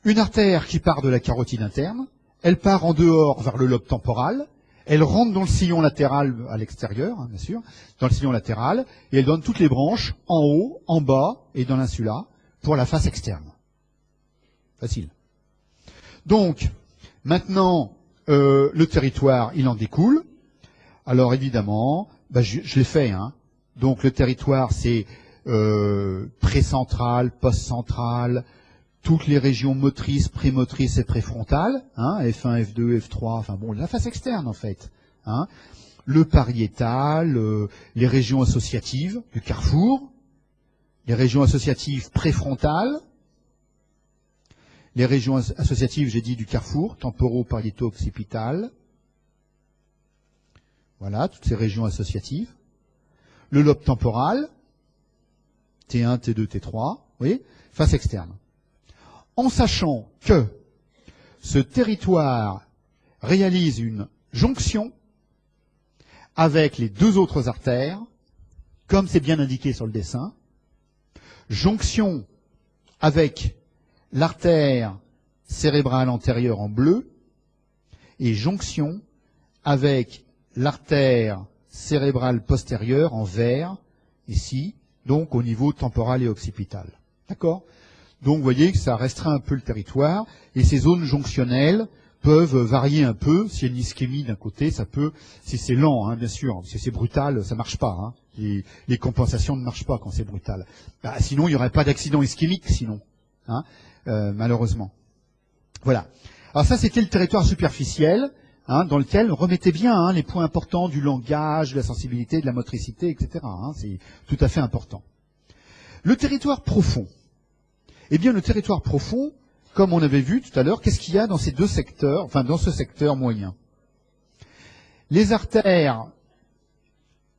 Speaker 1: une artère qui part de la carotide interne, elle part en dehors vers le lobe temporal, elle rentre dans le sillon latéral à l'extérieur, hein, bien sûr, dans le sillon latéral, et elle donne toutes les branches en haut, en bas et dans l'insula pour la face externe. Facile. Donc, maintenant, le territoire, il en découle. Alors évidemment, je l'ai fait. Hein. Donc le territoire, c'est pré-central, post-central, toutes les régions motrices, prémotrices et préfrontales, hein, F1, F2, F3, enfin bon, la face externe en fait. Hein. Le pariétal, les régions associatives du carrefour, les régions associatives préfrontales, les régions associatives, j'ai dit, du carrefour, temporo-pariéto-occipital. Voilà, toutes ces régions associatives. Le lobe temporal, T1, T2, T3, vous voyez, face externe. En sachant que ce territoire réalise une jonction avec les deux autres artères, comme c'est bien indiqué sur le dessin, jonction avec l'artère cérébrale antérieure en bleu et jonction avec l'artère cérébrale postérieure en vert, ici, donc au niveau temporal et occipital. D'accord? Donc vous voyez que ça restreint un peu le territoire, et ces zones jonctionnelles peuvent varier un peu. S'il y a une ischémie d'un côté, ça peut, si c'est lent, hein, bien sûr, si c'est brutal, ça marche pas. Hein. Les compensations ne marchent pas quand c'est brutal. Sinon, il n'y aurait pas d'accident ischémique, sinon, hein, malheureusement. Voilà. Alors ça, c'était le territoire superficiel, hein, dans lequel on remettait bien hein, les points importants du langage, de la sensibilité, de la motricité, etc. Hein, c'est tout à fait important. Le territoire profond. Eh bien, le territoire profond, comme on avait vu tout à l'heure, qu'est-ce qu'il y a dans ces deux secteurs, enfin dans ce secteur moyen? Les artères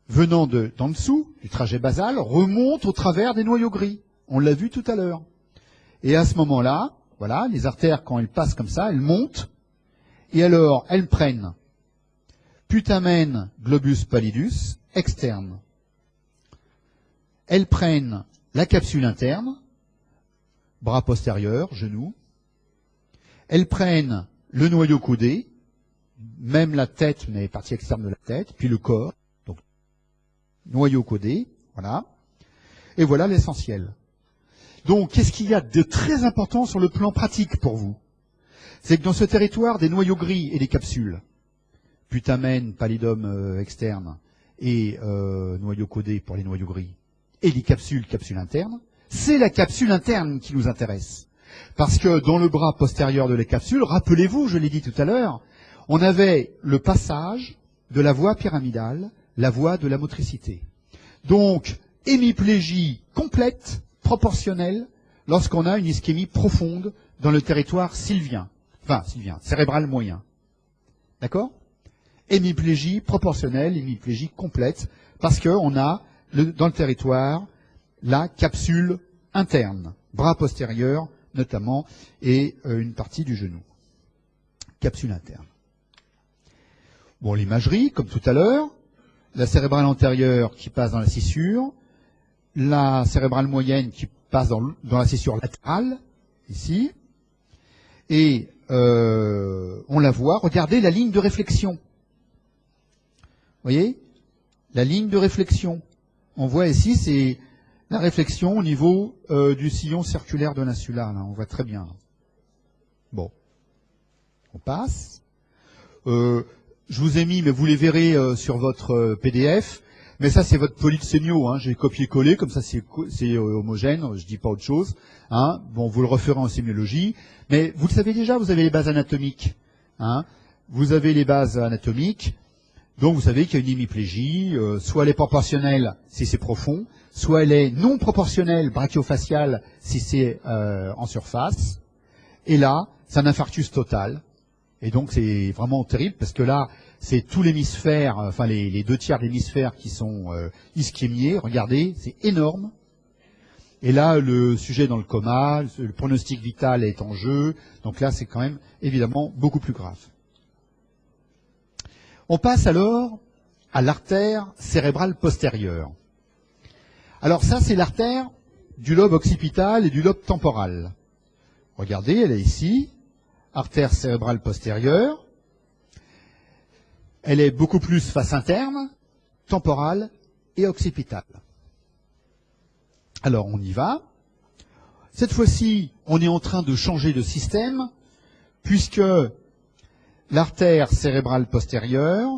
Speaker 1: venant d'en dessous, du trajet basal, remontent au travers des noyaux gris. On l'a vu tout à l'heure. Et à ce moment-là, voilà, les artères, quand elles passent comme ça, elles montent, et alors elles prennent putamen globus pallidus externe. Elles prennent la capsule interne, bras postérieur, genou. elles prennent le noyau caudé, même la tête, mais partie externe de la tête, puis le corps, donc noyau caudé, voilà. Et voilà l'essentiel. Donc, qu'est-ce qu'il y a de très important sur le plan pratique pour vous? C'est que dans ce territoire, des noyaux gris et des capsules, putamen, pallidum externe et noyau caudé pour les noyaux gris, et les capsules internes, c'est la capsule interne qui nous intéresse. Parce que dans le bras postérieur de la capsule, rappelez-vous, je l'ai dit tout à l'heure, on avait le passage de la voie pyramidale, la voie de la motricité. Donc, hémiplégie complète, proportionnelle, lorsqu'on a une ischémie profonde dans le territoire sylvien, cérébral moyen. D'accord? Hémiplégie proportionnelle, hémiplégie complète, parce qu'on a dans le territoire la capsule interne, bras postérieur notamment, et une partie du genou. Capsule interne. Bon, l'imagerie, comme tout à l'heure, la cérébrale antérieure qui passe dans la scissure, la cérébrale moyenne qui passe dans la scissure latérale, ici, et on la voit, regardez la ligne de réflexion. Vous voyez? La ligne de réflexion. On voit ici, c'est la réflexion au niveau du sillon circulaire de l'insula. Là, on voit très bien. Bon. On passe. Je vous ai mis, mais vous les verrez sur votre PDF. Mais ça, c'est votre polypsémio. Hein. J'ai copié-collé, comme ça c'est homogène. Je dis pas autre chose. Hein. Bon, vous le referez en sémiologie. Mais vous le savez déjà, vous avez les bases anatomiques. Hein. Vous avez les bases anatomiques. Donc vous savez qu'il y a une hémiplégie, soit elle est proportionnelle si c'est profond, soit elle est non proportionnelle, brachiofaciale, si c'est en surface. Et là, c'est un infarctus total. Et donc c'est vraiment terrible, parce que là, c'est tout l'hémisphère, enfin les 2/3 de l'hémisphère qui sont ischémiés. Regardez, c'est énorme. Et là, le sujet est dans le coma, le pronostic vital est en jeu. Donc là, c'est quand même évidemment beaucoup plus grave. On passe alors à l'artère cérébrale postérieure. Alors ça, c'est l'artère du lobe occipital et du lobe temporal. Regardez, elle est ici, artère cérébrale postérieure. Elle est beaucoup plus face interne, temporale et occipitale. Alors, on y va. Cette fois-ci, on est en train de changer de système, puisque l'artère cérébrale postérieure,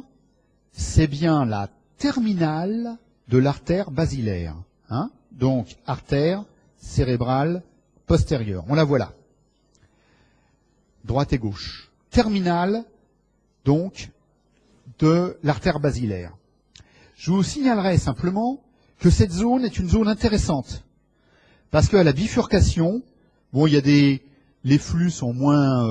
Speaker 1: c'est bien la terminale de l'artère basilaire. Hein? Donc, artère cérébrale postérieure. On la voit là. Droite et gauche. Terminale, donc, de l'artère basilaire. Je vous signalerai simplement que cette zone est une zone intéressante. Parce qu'à la bifurcation, bon, il y a les flux sont moins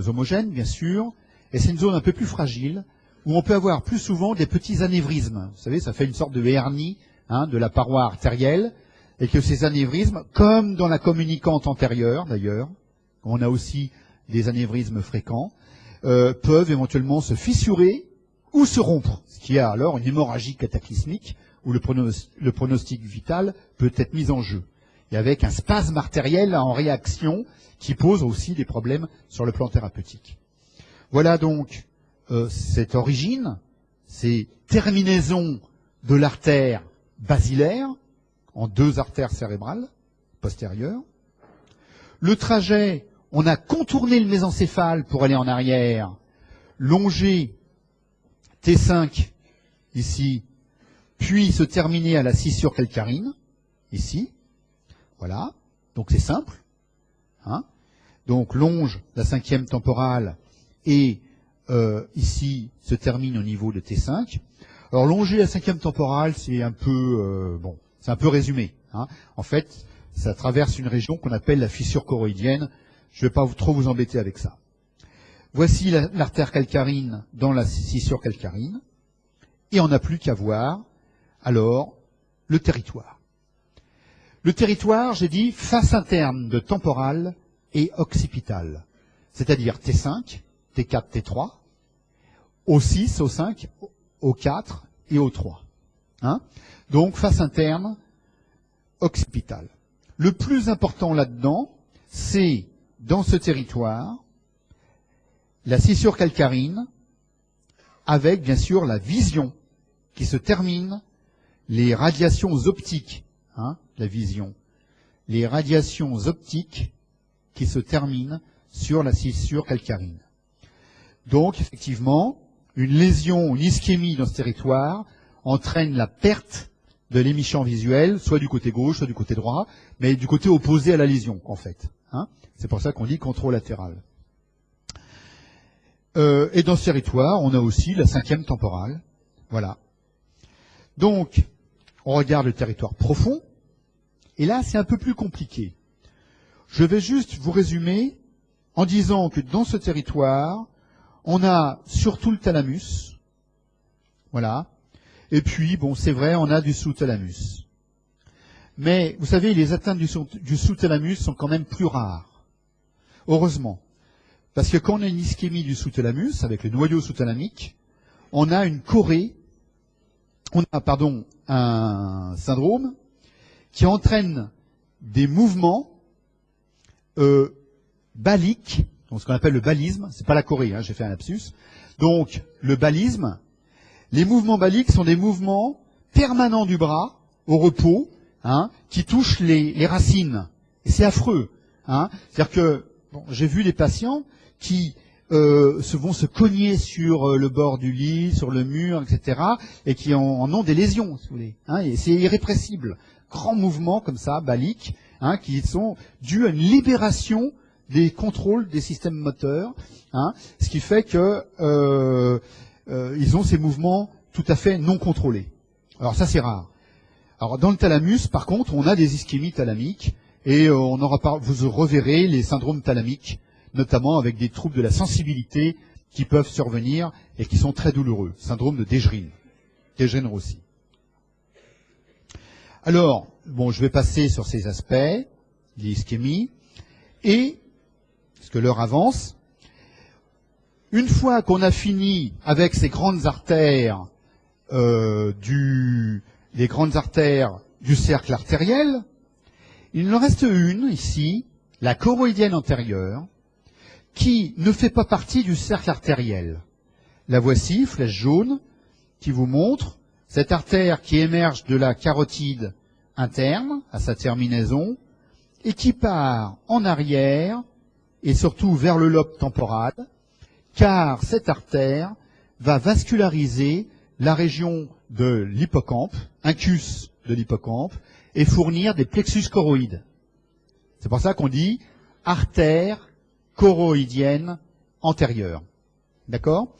Speaker 1: homogènes, bien sûr, et c'est une zone un peu plus fragile, où on peut avoir plus souvent des petits anévrismes. Vous savez, ça fait une sorte de hernie de la paroi artérielle, et que ces anévrismes, comme dans la communicante antérieure d'ailleurs, on a aussi des anévrismes fréquents, peuvent éventuellement se fissurer ou se rompre, ce qui est alors une hémorragie cataclysmique, où le pronostic vital peut être mis en jeu, et avec un spasme artériel en réaction qui pose aussi des problèmes sur le plan thérapeutique. Voilà donc cette origine, ces terminaisons de l'artère basilaire en 2 artères cérébrales postérieures. Le trajet, on a contourné le mésencéphale pour aller en arrière, longer T5 ici, puis se terminer à la scissure calcarine, ici. Voilà, donc c'est simple. Hein. Donc longe la 5e temporale et ici se termine au niveau de T5. Alors longer la 5e temporale, c'est un peu c'est un peu résumé. Hein. En fait, ça traverse une région qu'on appelle la fissure choroïdienne. Je ne vais pas trop vous embêter avec ça. Voici l'artère calcarine dans la scissure calcarine. Et on n'a plus qu'à voir, alors, le territoire. Le territoire, j'ai dit, face interne de temporale et occipitale. C'est-à-dire T5, T4, T3, O6, O5, O4 et O3. Hein? Donc, face interne, occipitale. Le plus important là-dedans, c'est, dans ce territoire, la scissure calcarine, avec bien sûr la vision qui se termine, les radiations optiques, la vision, les radiations optiques qui se terminent sur la scissure calcarine. Donc effectivement, une lésion, une ischémie dans ce territoire entraîne la perte de l'émission visuelle, soit du côté gauche, soit du côté droit, mais du côté opposé à la lésion en fait. C'est pour ça qu'on dit contralatéral. Et dans ce territoire, on a aussi la 5e temporale. Voilà. Donc, on regarde le territoire profond. Et là, c'est un peu plus compliqué. Je vais juste vous résumer en disant que dans ce territoire, on a surtout le thalamus. Voilà. Et puis, bon, c'est vrai, on a du sous-thalamus. Mais, vous savez, les atteintes du sous-thalamus sont quand même plus rares. Heureusement. Parce que quand on a une ischémie du sous-thalamus, avec le noyau sous-thalamique, on a une chorée, un syndrome qui entraîne des mouvements baliques, donc ce qu'on appelle le balisme, c'est pas la chorée, j'ai fait un lapsus. Donc, le balisme, les mouvements baliques sont des mouvements permanents du bras, au repos, qui touchent les racines. Et c'est affreux. C'est-à-dire que, j'ai vu des patients qui vont se cogner sur le bord du lit, sur le mur, etc., et qui en ont des lésions, si vous voulez. Et c'est irrépressible. Grands mouvements comme ça, baliques, qui sont dus à une libération des contrôles des systèmes moteurs, ce qui fait que ils ont ces mouvements tout à fait non contrôlés. Alors ça, c'est rare. Alors dans le thalamus, par contre, on a des ischémies thalamiques, et vous reverrez les syndromes thalamiques, notamment avec des troubles de la sensibilité qui peuvent survenir et qui sont très douloureux. Syndrome de Dejerine aussi. Alors, bon, je vais passer sur ces aspects, l'ischémie, et, parce que l'heure avance, une fois qu'on a fini avec ces grandes artères, les grandes artères du cercle artériel, il en reste une ici, la choroïdienne antérieure, qui ne fait pas partie du cercle artériel. La voici, flèche jaune, qui vous montre cette artère qui émerge de la carotide interne, à sa terminaison, et qui part en arrière, et surtout vers le lobe temporal, car cette artère va vasculariser la région de l'hippocampe, incus de l'hippocampe, et fournir des plexus choroïdes. C'est pour ça qu'on dit artère choroïdienne antérieure. D'accord?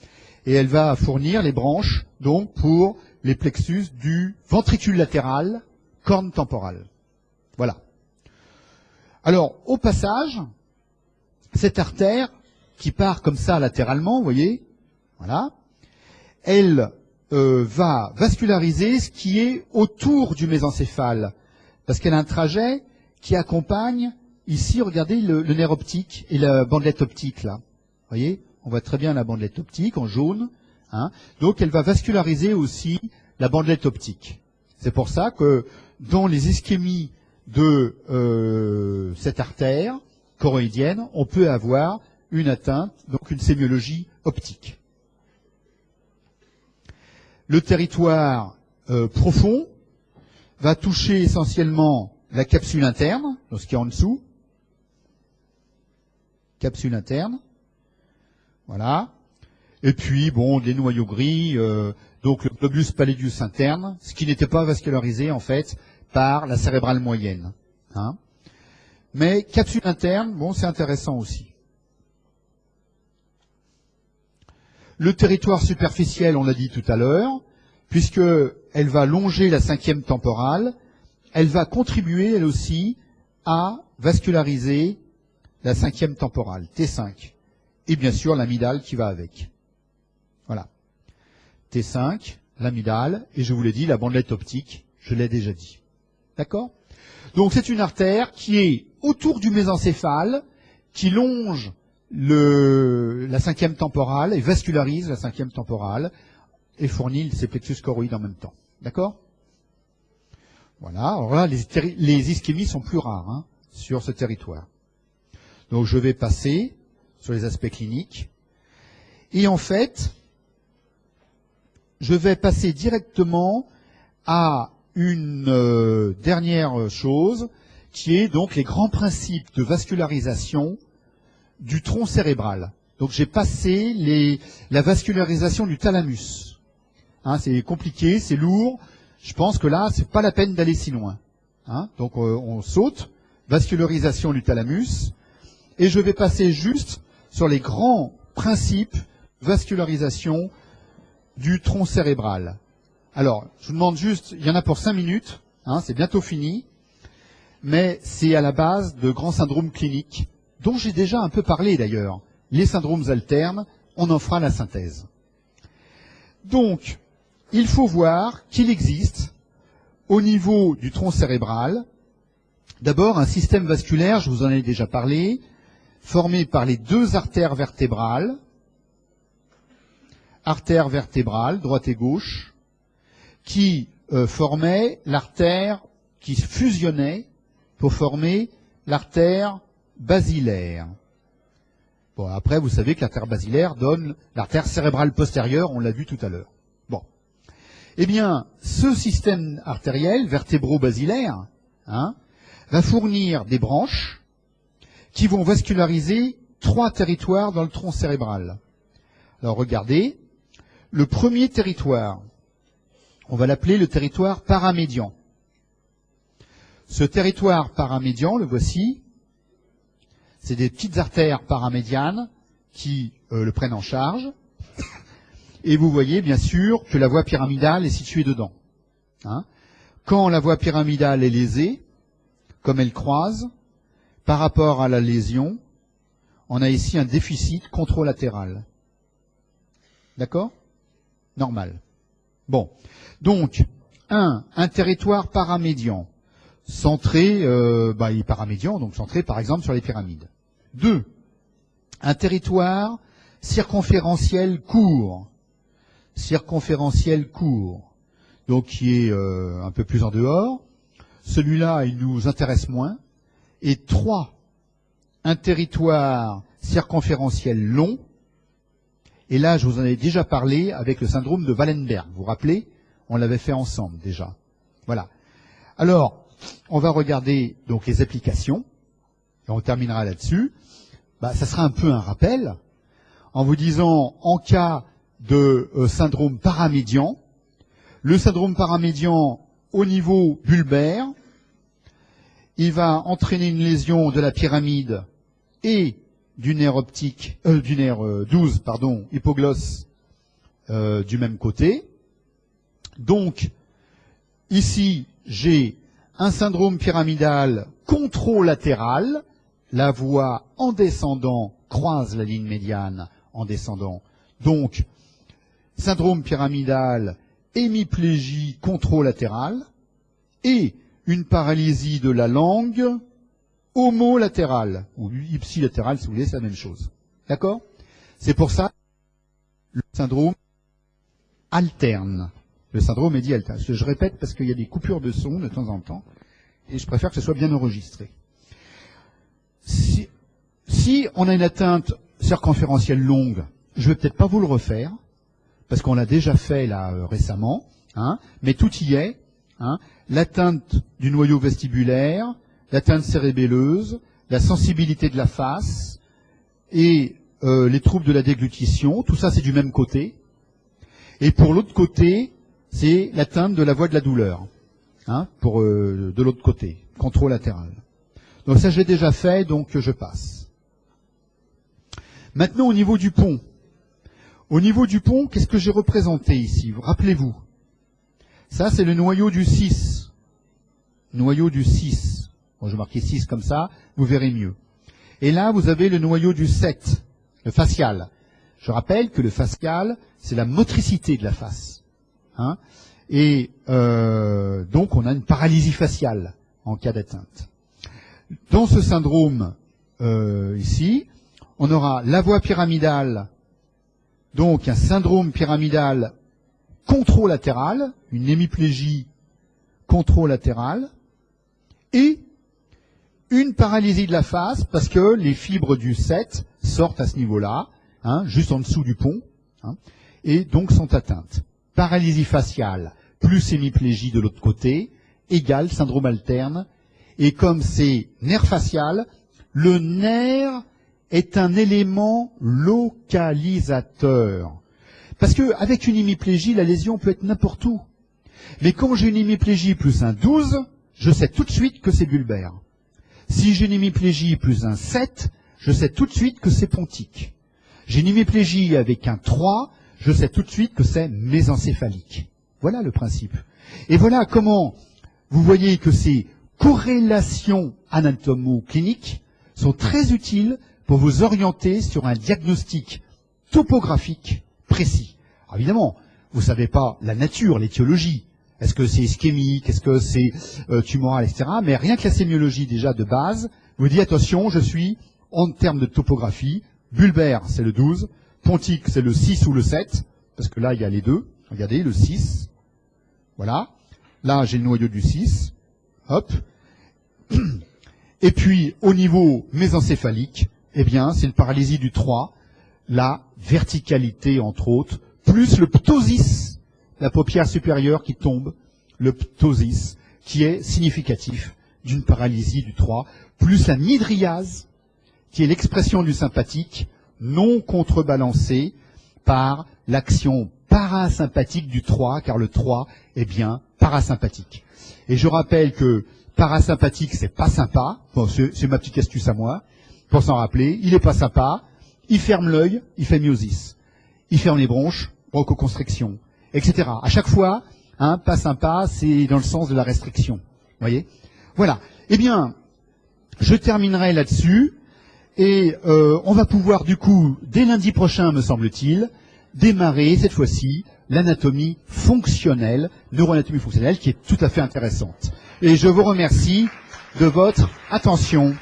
Speaker 1: Et elle va fournir les branches, donc, pour les plexus du ventricule latéral, corne temporale. Voilà. Alors, au passage, cette artère, qui part comme ça latéralement, vous voyez, voilà, elle va vasculariser ce qui est autour du mésencéphale, parce qu'elle a un trajet qui accompagne, ici, regardez le nerf optique et la bandelette optique, là. Vous voyez, on voit très bien la bandelette optique en jaune. Donc, elle va vasculariser aussi la bandelette optique. C'est pour ça que dans les ischémies de cette artère choroïdienne, on peut avoir une atteinte, donc une sémiologie optique. Le territoire profond va toucher essentiellement la capsule interne, donc ce qui est en dessous. Capsule interne. Voilà. Et puis, bon, des noyaux gris, donc le globus pallidus interne, ce qui n'était pas vascularisé, en fait, par la cérébrale moyenne. Mais capsule interne, bon, c'est intéressant aussi. Le territoire superficiel, on l'a dit tout à l'heure, puisqu'elle va longer la 5e temporale, elle va contribuer, elle aussi, à vasculariser la 5e temporale, T5. Et bien sûr, l'amygdale qui va avec. Voilà. T5, l'amygdale, et je vous l'ai dit, la bandelette optique, je l'ai déjà dit. D'accord? Donc c'est une artère qui est autour du mésencéphale, qui longe la 5e temporale et vascularise la 5e temporale et fournit ses plexus choroïdes en même temps. D'accord? Voilà. Alors là, les ischémies sont plus rares sur ce territoire. Donc je vais passer sur les aspects cliniques. Et en fait, je vais passer directement à une dernière chose, qui est donc les grands principes de vascularisation du tronc cérébral. Donc j'ai passé la vascularisation du thalamus. Hein, c'est compliqué, c'est lourd. Je pense que là, c'est pas la peine d'aller si loin. Hein, donc on saute, vascularisation du thalamus, et je vais passer juste sur les grands principes de vascularisation du tronc cérébral. Alors, je vous demande juste, il y en a pour 5 minutes, hein, c'est bientôt fini, mais c'est à la base de grands syndromes cliniques, dont j'ai déjà un peu parlé d'ailleurs. Les syndromes alternes, on en fera la synthèse. Donc, il faut voir qu'il existe, au niveau du tronc cérébral, d'abord un système vasculaire, je vous en ai déjà parlé, formé par les 2 artères vertébrales, droite et gauche, qui formaient l'artère, qui fusionnait pour former l'artère basilaire. Bon, après, vous savez que l'artère basilaire donne l'artère cérébrale postérieure, on l'a vu tout à l'heure. Bon. Eh bien, ce système artériel, vertébro-basilaire, hein, va fournir des branches qui vont vasculariser 3 territoires dans le tronc cérébral. Alors, regardez, le premier territoire, on va l'appeler le territoire paramédian. Ce territoire paramédian, le voici, c'est des petites artères paramédianes qui le prennent en charge. Et vous voyez bien sûr que la voie pyramidale est située dedans. Hein. Quand la voie pyramidale est lésée, comme elle croise, par rapport à la lésion, on a ici un déficit contralatéral. D'accord ? Normal. Bon. Donc, un territoire paramédian, centré, il est paramédian, donc centré par exemple sur les pyramides. 2, un territoire circonférentiel court, donc qui est un peu plus en dehors. Celui-là, il nous intéresse moins. Et 3, un territoire circonférentiel long. Et là, je vous en ai déjà parlé avec le syndrome de Wallenberg. Vous vous rappelez ? On l'avait fait ensemble déjà. Voilà. Alors, on va regarder donc les applications. Et on terminera là-dessus. Ça sera un peu un rappel en vous disant, en cas de syndrome paramédian, le syndrome paramédian au niveau bulbaire, il va entraîner une lésion de la pyramide et du nerf optique, du nerf 12, pardon, hypoglosse du même côté. Donc, ici, j'ai un syndrome pyramidal contralatéral. La voie en descendant croise la ligne médiane en descendant. Donc, syndrome pyramidal, hémiplégie contralatérale et une paralysie de la langue homolatérale, ou ipsilatérale si vous voulez, c'est la même chose. D'accord ? C'est pour ça le syndrome alterne. Le syndrome est dit alterne. Je répète parce qu'il y a des coupures de son de temps en temps et je préfère que ce soit bien enregistré. Si on a une atteinte circonférentielle longue, je ne vais peut-être pas vous le refaire, parce qu'on l'a déjà fait là récemment, hein, mais tout y est. Hein, l'atteinte du noyau vestibulaire, l'atteinte cérébelleuse, la sensibilité de la face et les troubles de la déglutition, tout ça c'est du même côté. Et pour l'autre côté, c'est l'atteinte de la voie de la douleur, hein, pour de l'autre côté, contralatéral. Donc ça j'ai déjà fait, donc je passe. Maintenant au niveau du pont. Au niveau du pont, qu'est-ce que j'ai représenté ici? Rappelez-vous. Ça c'est le noyau du 6. Noyau du 6. Bon, je vais marquer 6 comme ça, vous verrez mieux. Et là vous avez le noyau du 7, le facial. Je rappelle que le facial, c'est la motricité de la face. Hein, et donc on a une paralysie faciale en cas d'atteinte. Dans ce syndrome ici, on aura la voie pyramidale, donc un syndrome pyramidal contralatéral, une hémiplégie contralatérale, et une paralysie de la face parce que les fibres du 7 sortent à ce niveau-là, juste en dessous du pont, et donc sont atteintes. Paralysie faciale plus hémiplégie de l'autre côté, égale syndrome alterne. Et comme c'est nerf facial, le nerf est un élément localisateur. Parce que avec une hémiplégie, la lésion peut être n'importe où. Mais quand j'ai une hémiplégie plus un 12, je sais tout de suite que c'est bulbaire. Si j'ai une hémiplégie plus un 7, je sais tout de suite que c'est pontique. J'ai une hémiplégie avec un 3, je sais tout de suite que c'est mésencéphalique. Voilà le principe. Et voilà comment vous voyez que ces corrélations anatomo-cliniques sont très utiles pour vous orienter sur un diagnostic topographique précis. Alors évidemment, vous ne savez pas la nature, l'étiologie. Est-ce que c'est ischémique, est-ce que c'est tumoral, etc. Mais rien que la sémiologie déjà de base vous dit attention, je suis en termes de topographie, bulbaire c'est le 12, pontique c'est le 6 ou le 7, parce que là il y a les deux. Regardez, le 6, voilà. Là j'ai le noyau du 6, hop. Et puis au niveau mésencéphalique, eh bien c'est une paralysie du 3, la verticalité entre autres, plus le ptosis, la paupière supérieure qui tombe, le ptosis, qui est significatif d'une paralysie du 3, plus la nidriase, qui est l'expression du sympathique, non contrebalancée par l'action parasympathique du 3, car le 3 est bien parasympathique. Et je rappelle que parasympathique, c'est pas sympa, bon, c'est ma petite astuce à moi, pour s'en rappeler, il est pas sympa, il ferme l'œil, il fait myosis. Il ferme les bronches, bronchoconstriction, etc. À chaque fois, pas sympa, c'est dans le sens de la restriction. Vous voyez ? Voilà. Eh bien, je terminerai là-dessus, et on va pouvoir du coup, dès lundi prochain, me semble-t-il, démarrer cette fois-ci l'anatomie fonctionnelle, neuroanatomie fonctionnelle, qui est tout à fait intéressante. Et je vous remercie de votre attention.